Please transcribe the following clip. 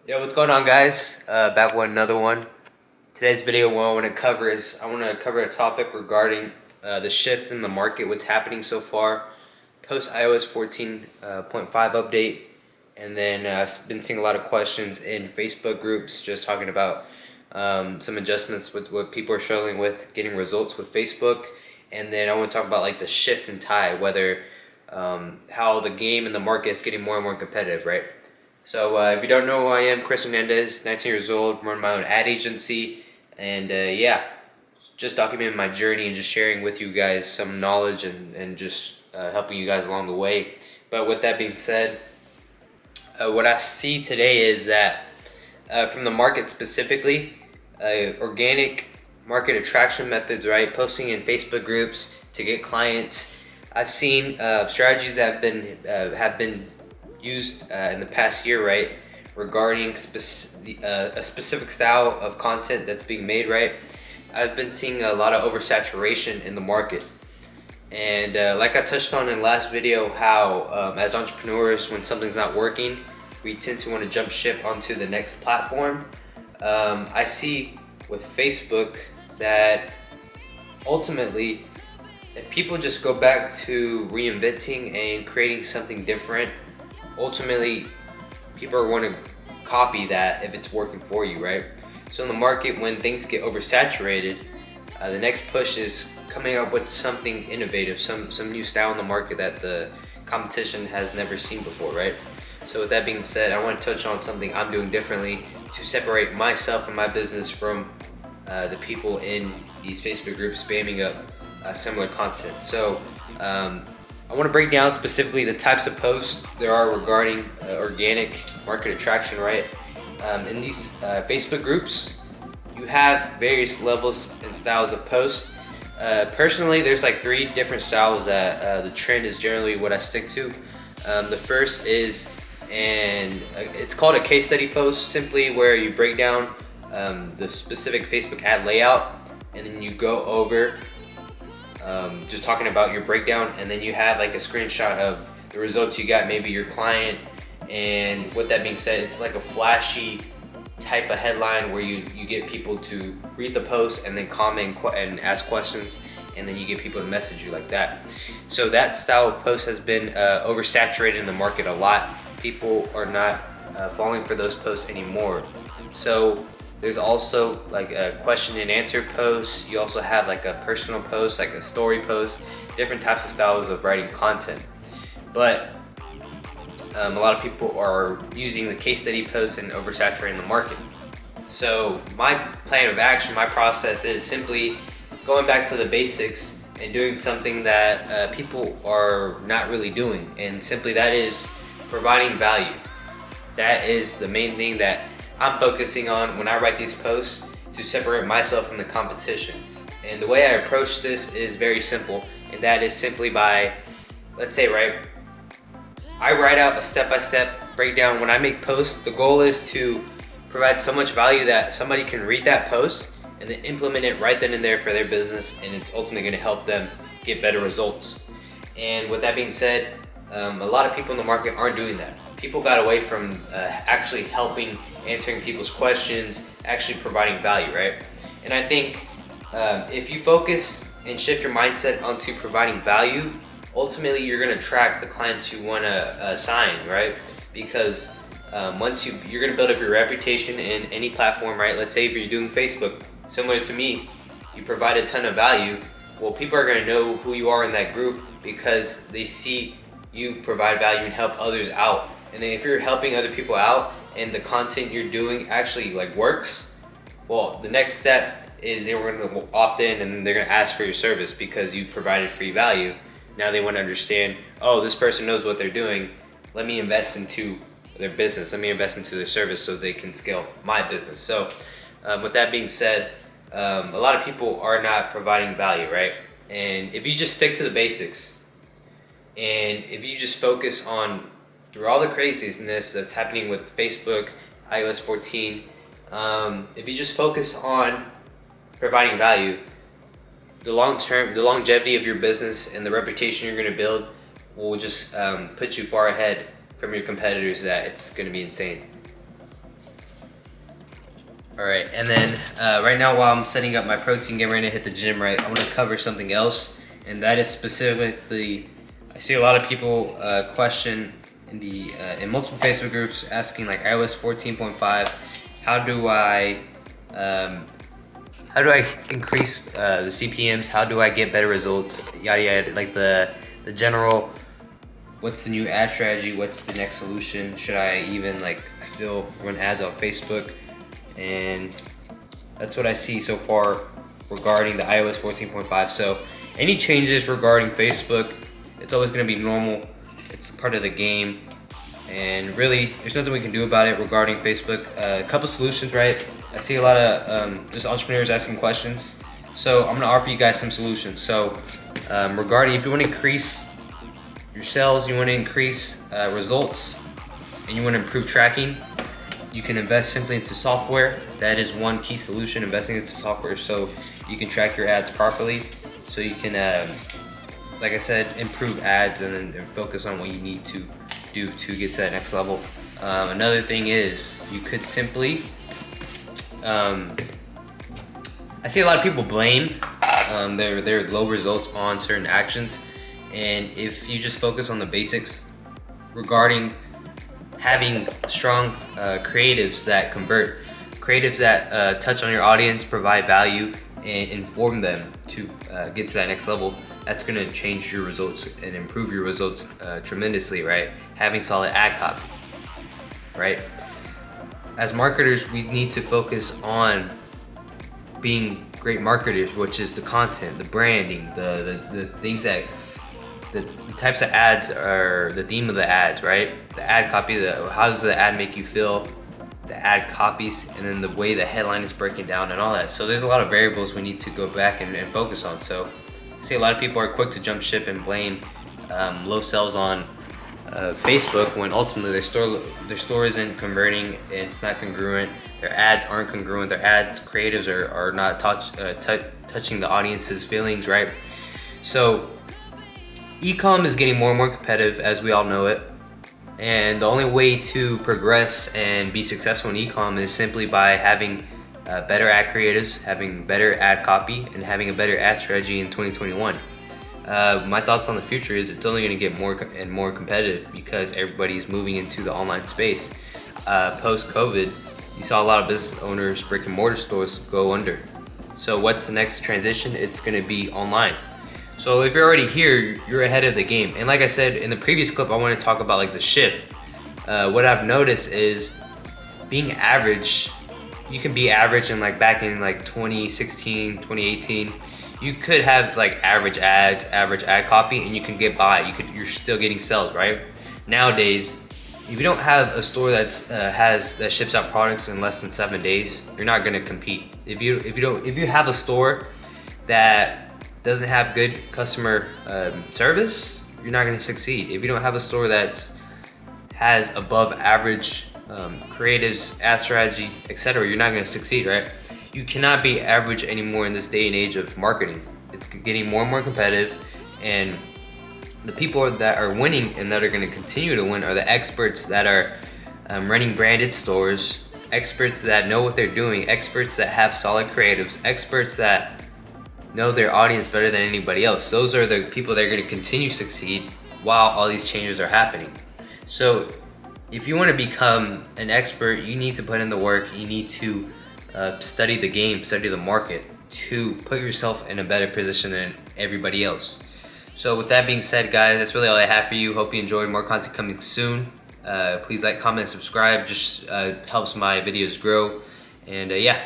Yo, what's going on, guys? Back with another one. Today's video, what I want to cover is a topic regarding the shift in the market, what's happening so far, post iOS 14.5 update, and then I've been seeing a lot of questions in Facebook groups just talking about some adjustments with what people are struggling with, getting results with Facebook, and then I want to talk about like the shift in tide, whether how the game and the market is getting more and more competitive, right? So if you don't know who I am, Chris Hernandez, 19 years old, run my own ad agency, and just documenting my journey and just sharing with you guys some knowledge and just helping you guys along the way. But with that being said, what I see today is that from the market specifically, organic market attraction methods, right? Posting in Facebook groups to get clients. I've seen strategies that have been used in the past year, right, regarding a specific style of content that's being made, right. I've been seeing a lot of oversaturation in the market, and like I touched on in the last video, how as entrepreneurs, when something's not working, we tend to want to jump ship onto the next platform. I see with Facebook that ultimately, if people just go back to reinventing and creating something different, ultimately people are going to copy that if it's working for you, right? So in the market, when things get oversaturated, the next push is coming up with something innovative, some new style in the market that the competition has never seen before, right? So with that being said, I want to touch on something I'm doing differently to separate myself and my business from the people in these Facebook groups spamming up similar content. So I want to break down specifically the types of posts there are regarding organic market attraction, right? In these Facebook groups, you have various levels and styles of posts. Personally, there's like 3 different styles that the trend is generally what I stick to. The first is, it's called a case study post, simply where you break down the specific Facebook ad layout, and then you go over just talking about your breakdown, and then you have like a screenshot of the results you got, maybe your client. And with that being said, it's like a flashy type of headline where you get people to read the post and then comment and ask questions, and then you get people to message you like that. So that style of post has been oversaturated in the market a lot. People are not falling for those posts anymore. So there's also like a question and answer post. You also have like a personal post, like a story post, different types of styles of writing content. But a lot of people are using the case study post and oversaturating the market. So my plan of action, my process is simply going back to the basics and doing something that people are not really doing. And simply that is providing value. That is the main thing that I'm focusing on when I write these posts, to separate myself from the competition. And the way I approach this is very simple, and that is simply by, let's say, right, I write out a step-by-step breakdown. When I make posts, the goal is to provide so much value that somebody can read that post and then implement it right then and there for their business, and it's ultimately going to help them get better results. And with that being said, a lot of people in the market aren't doing that. People got away from actually helping, answering people's questions, actually providing value, right? And I think if you focus and shift your mindset onto providing value, ultimately you're going to attract the clients you want to sign, right? Because once you're going to build up your reputation in any platform, right? Let's say if you're doing Facebook, similar to me, you provide a ton of value. Well, people are going to know who you are in that group because they see you provide value and help others out. And then if you're helping other people out and the content you're doing actually like works, well, the next step is they're going to opt in, and they're going to ask for your service because you provided free value. Now they want to understand, oh, this person knows what they're doing. Let me invest into their business. Let me invest into their service so they can scale my business. So with that being said, a lot of people are not providing value, right? And if you just stick to the basics, and if you just focus on, through all the craziness that's happening with Facebook, iOS 14, if you just focus on providing value, the longevity of your business and the reputation you're going to build will just put you far ahead from your competitors, that it's going to be insane. All right, and then right now while I'm setting up my protein, getting ready to hit the gym, right, I want to cover something else, and that is specifically, I see a lot of people question in the in multiple Facebook groups asking like iOS 14.5, how do I increase the CPMs? How do I get better results? Yada yada, like the general. What's the new ad strategy? What's the next solution? Should I even like still run ads on Facebook? And that's what I see so far regarding the iOS 14.5. So any changes regarding Facebook, it's always going to be normal. It's part of the game, and really there's nothing we can do about it regarding Facebook. A couple solutions, right? I see a lot of just entrepreneurs asking questions, so I'm going to offer you guys some solutions. So regarding, if you want to increase your sales, you want to increase results, and you want to improve tracking, you can invest simply into software. That is one key solution, investing into software so you can track your ads properly, so you can like I said, improve ads and then focus on what you need to do to get to that next level. Another thing is you could simply I see a lot of people blame their low results on certain actions, and if you just focus on the basics regarding having strong creatives that convert, creatives that touch on your audience, provide value, and inform them to get to that next level, that's going to change your results and improve your results tremendously, right? Having solid ad copy, right? As marketers, we need to focus on being great marketers, which is the content, the branding, the things that the types of ads are the theme of the ads, right? The ad copy, how does the ad make you feel, the ad copies, and then the way the headline is breaking down and all that. So there's a lot of variables we need to go back and focus on. So I see a lot of people are quick to jump ship and blame low sales on Facebook, when ultimately their store isn't converting and it's not congruent. Their ads aren't congruent. Their ads creatives are not touching the audience's feelings, right? So Ecom is getting more and more competitive, as we all know it, and the only way to progress and be successful in Ecom is simply by having better ad creatives, having better ad copy, and having a better ad strategy in 2021. My thoughts on the future is it's only going to get more and more competitive because everybody's moving into the online space. Post-COVID, you saw a lot of business owners, brick and mortar stores go under. So what's the next transition? It's going to be online. So if you're already here, you're ahead of the game. And like I said in the previous clip, I want to talk about like the shift. What I've noticed is being average. You can be average in like back in like 2016, 2018. You could have like average ads, average ad copy, and you can get by. You're still getting sales, right? Nowadays, if you don't have a store that ships out products in less than 7 days, you're not gonna compete. If you have a store that doesn't have good customer service, you're not going to succeed. If you don't have a store that has above average creatives, ad strategy, etc., you're not going to succeed, right? You cannot be average anymore in this day and age of marketing. It's getting more and more competitive, and the people that are winning and that are going to continue to win are the experts that are running branded stores, experts that know what they're doing, experts that have solid creatives, experts that know their audience better than anybody else. Those are the people that are going to continue to succeed while all these changes are happening. So if you want to become an expert, you need to put in the work. You need to study the game, study the market to put yourself in a better position than everybody else. So with that being said, guys, that's really all I have for you. Hope you enjoyed. More content coming soon. Please like, comment, subscribe. Just helps my videos grow. And yeah.